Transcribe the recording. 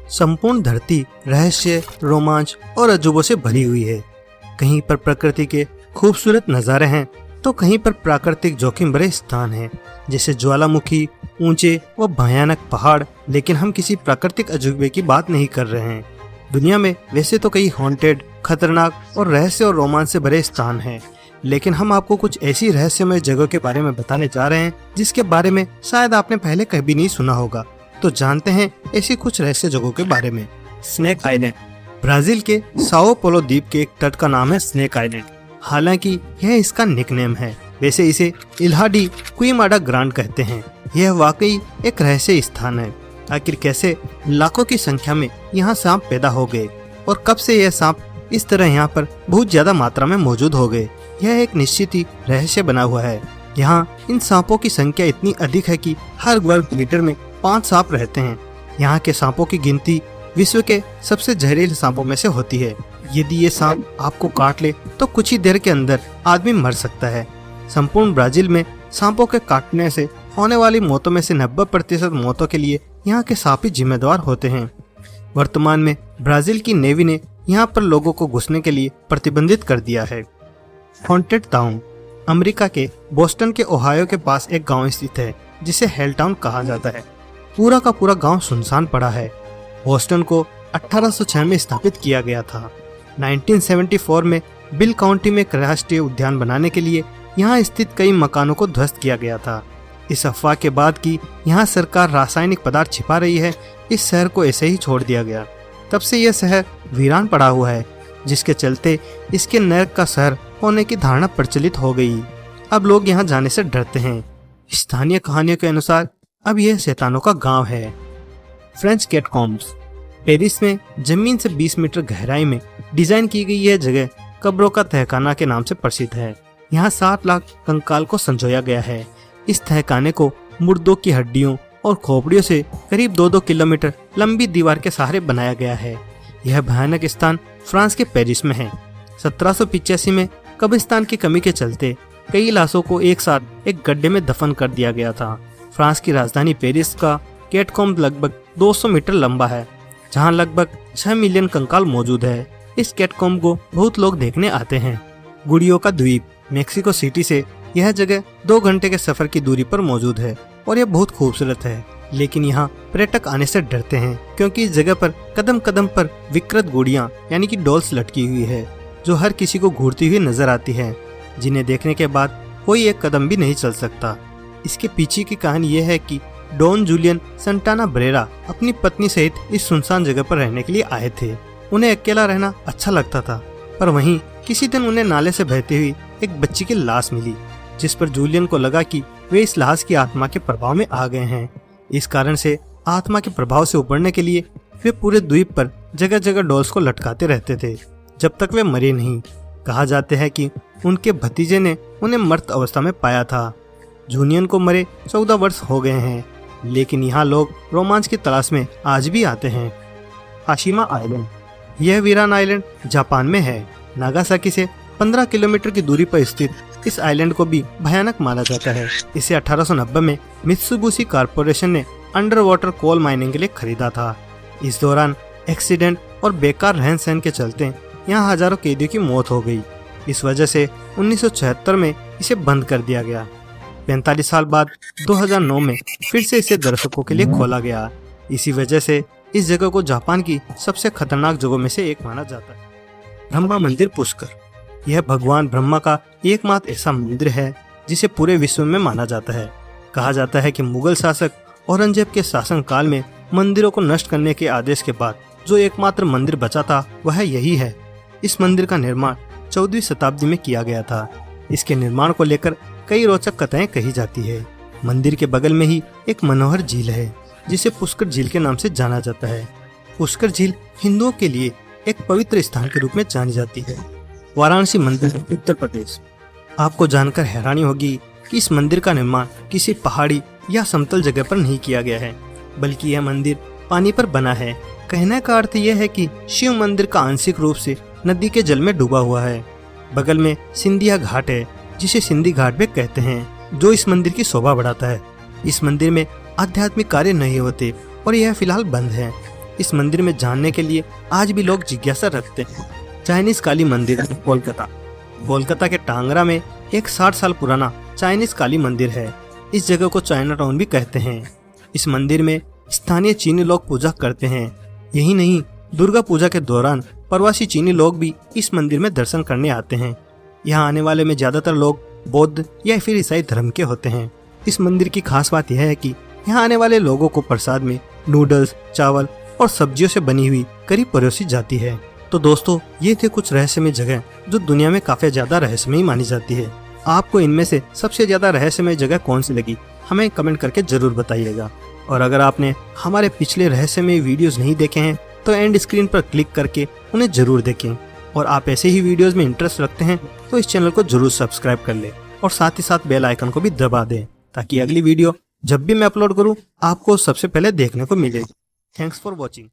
संपूर्ण धरती रहस्य, रोमांच और अजूबों से भरी हुई है। कहीं पर प्रकृति के खूबसूरत नज़ारे हैं तो कहीं पर प्राकृतिक जोखिम भरे स्थान हैं, जैसे ज्वालामुखी, ऊंचे व भयानक पहाड़। लेकिन हम किसी प्राकृतिक अजूबे की बात नहीं कर रहे हैं। दुनिया में वैसे तो कई हॉन्टेड, खतरनाक और रहस्य और रोमांच से भरे स्थान हैं, लेकिन हम आपको कुछ ऐसी रहस्यमय जगह के बारे में बताने जा रहे हैं जिसके बारे में शायद आपने पहले कभी नहीं सुना होगा। तो जानते हैं ऐसी कुछ रहस्य जगहों के बारे में। Snake island. ब्राजील के साओ पोलो द्वीप के एक तट का नाम है स्नेक आइलैंड। हालांकि यह इसका निकनेम है, वैसे इसे इल्हा डी क्विमाडा ग्रांड कहते हैं। यह वाकई एक रहस्य स्थान है। आखिर कैसे लाखों की संख्या में यहाँ सांप पैदा हो गए और कब से यह सांप इस तरह यहाँ पर बहुत ज्यादा मात्रा में मौजूद हो गए, यह एक निश्चित ही रहस्य बना हुआ है। यहाँ इन सांपों की संख्या इतनी अधिक है कि हर वर्ग मीटर में 5 सांप रहते हैं। यहाँ के सांपों की गिनती विश्व के सबसे जहरीले सांपों में से होती है। यदि ये सांप आपको काट ले तो कुछ ही देर के अंदर आदमी मर सकता है। संपूर्ण ब्राजील में सांपों के काटने से होने वाली मौतों में से 90% मौतों के लिए यहाँ के सांप ही जिम्मेदार होते हैं। वर्तमान में ब्राजील की नेवी ने यहाँ पर लोगों को घुसने के लिए प्रतिबंधित कर दिया है। Haunted town. अमेरिका के बोस्टन के ओहायो के पास एक गांव स्थित है जिसे हेल टाउन कहा जाता है। पूरा का पूरा गांव सुनसान पड़ा है। बोस्टन को 1806 में स्थापित किया गया था। 1974 में बिल काउंटी में एक राष्ट्रीय उद्यान बनाने के लिए यहाँ स्थित कई मकानों को ध्वस्त किया गया था। इस अफवाह के बाद कि यहाँ सरकार रासायनिक पदार्थ छिपा रही है, इस शहर को ऐसे ही छोड़ दिया गया। तब से यह शहर वीरान पड़ा हुआ है, जिसके चलते इसके नरक का शहर होने की धारणा प्रचलित हो गई। अब लोग यहाँ जाने से डरते हैं। स्थानीय कहानियों के अनुसार अब यह शैतानों का गांव है। फ्रेंच कैटकॉम्ब्स। पेरिस में जमीन से 20 मीटर गहराई में डिजाइन की गई यह जगह कब्रों का तहखाना के नाम से प्रसिद्ध है। यहाँ 7 लाख कंकाल को संजोया गया है। इस तहखाने को मुर्दों की हड्डियों और खोपड़ियों से करीब 2-2 किलोमीटर लंबी दीवार के सहारे बनाया गया है। यह भयानक स्थान फ्रांस के पेरिस में है। 1785 में कब्रिस्तान की कमी के चलते कई लाशों को एक साथ एक गड्ढे में दफन कर दिया गया था। फ्रांस की राजधानी पेरिस का कैटकॉम्ब लगभग 200 मीटर लंबा है, जहां लगभग 6 मिलियन कंकाल मौजूद है। इस कैटकॉम्ब को बहुत लोग देखने आते हैं। गुड़ियों का द्वीप। मेक्सिको सिटी से यह जगह 2 घंटे के सफर की दूरी पर मौजूद है और यह बहुत खूबसूरत है, लेकिन यहाँ पर्यटक आने से डरते हैं क्योंकि इस जगह पर कदम कदम पर विकृत गुड़ियाँ यानी कि डॉल्स लटकी हुई है, जो हर किसी को घूरती हुई नजर आती है, जिन्हें देखने के बाद कोई एक कदम भी नहीं चल सकता। इसके पीछे की कहानी यह है कि डॉन जूलियन संटाना ब्रेरा अपनी पत्नी सहित इस सुनसान जगह पर रहने के लिए आए थे। उन्हें अकेला रहना अच्छा लगता था, पर वहीं किसी दिन उन्हें नाले से बहती हुई एक बच्ची की लाश मिली, जिस पर जूलियन को लगा कि वे इस लाश की आत्मा के प्रभाव में आ गए हैं। इस कारण से आत्मा के प्रभाव से उबरने के लिए वे पूरे द्वीप पर जगह जगह डॉल्स को लटकाते रहते थे जब तक वे मरे नहीं। कहा जाता है कि उनके भतीजे ने उन्हें मृत अवस्था में पाया था। जूलियन को मरे 14 वर्ष हो गए हैं, लेकिन यहाँ लोग रोमांच की तलाश में आज भी आते हैं। Hashima island. यह वीरान आइलैंड जापान में है। नागासाकी से 15 किलोमीटर की दूरी पर स्थित इस आइलैंड को भी भयानक माना जाता है। इसे 1890 में मित्सुबिशी कॉर्पोरेशन ने अंडर वाटर कोल माइनिंग के लिए खरीदा था। इस दौरान एक्सीडेंट और बेकार रहन सहन के चलते यहाँ हजारों कैदियों की मौत हो गई। इस वजह से 1976 में इसे बंद कर दिया गया। 45 साल बाद 2009 में फिर से इसे दर्शकों के लिए खोला गया। इसी वजह से इस जगह को जापान की सबसे खतरनाक जगहों में से एक माना जाता है। ब्रह्मा मंदिर पुष्कर। यह भगवान ब्रह्मा का एकमात्र ऐसा मंदिर है जिसे पूरे विश्व में माना जाता है। कहा जाता है कि मुगल शासक औरंगजेब के शासन काल में मंदिरों को नष्ट करने के आदेश के बाद जो एकमात्र मंदिर बचा था वह यही है। इस मंदिर का निर्माण 14वीं शताब्दी में किया गया था। इसके निर्माण को लेकर कई रोचक कथाएं कही जाती है। मंदिर के बगल में ही एक मनोहर झील है जिसे पुष्कर झील के नाम से जाना जाता है। पुष्कर झील हिंदुओं के लिए एक पवित्र स्थान के रूप में जानी जाती है। वाराणसी मंदिर, उत्तर प्रदेश। आपको जानकर हैरानी होगी कि इस मंदिर का निर्माण किसी पहाड़ी या समतल जगह पर नहीं किया गया है, बल्कि यह मंदिर पानी पर बना है। कहने का अर्थ यह है कि शिव मंदिर का आंशिक रूप से नदी के जल में डूबा हुआ है। बगल में सिंधिया घाट है जिसे सिंधी घाट भी कहते हैं, जो इस मंदिर की शोभा बढ़ाता है। इस मंदिर में आध्यात्मिक कार्य नहीं होते और यह फिलहाल बंद है। इस मंदिर में जानने के लिए आज भी लोग जिज्ञासा रखते हैं। चाइनीज काली मंदिर, कोलकाता। कोलकाता के टांगरा में एक 60 साल पुराना चाइनीज काली मंदिर है। इस जगह को चाइना टाउन भी कहते हैं। इस मंदिर में स्थानीय चीनी लोग पूजा करते हैं। यही नहीं, दुर्गा पूजा के दौरान प्रवासी चीनी लोग भी इस मंदिर में दर्शन करने आते हैं। यहाँ आने वाले में ज्यादातर लोग बौद्ध या फिर ईसाई धर्म के होते हैं। इस मंदिर की खास बात यह है कि यहाँ आने वाले लोगों को प्रसाद में नूडल्स, चावल और सब्जियों से बनी हुई करी परोसी जाती है। तो दोस्तों, ये थे कुछ रहस्यमय जगह जो दुनिया में काफी ज्यादा रहस्यमय मानी जाती है। आपको इनमें से सबसे ज्यादा रहस्यमय जगह कौन सी लगी, हमें कमेंट करके जरूर बताइएगा। और अगर आपने हमारे पिछले रहस्यमय वीडियोस नहीं देखे हैं तो एंड स्क्रीन पर क्लिक करके उन्हें जरूर देखें। और आप ऐसे ही वीडियोस में इंटरेस्ट रखते हैं तो इस चैनल को जरूर सब्सक्राइब कर ले और साथ ही साथ बेल आइकन को भी दबा दें, ताकि अगली वीडियो जब भी मैं अपलोड करूं आपको सबसे पहले देखने को मिले। Thanks for watching.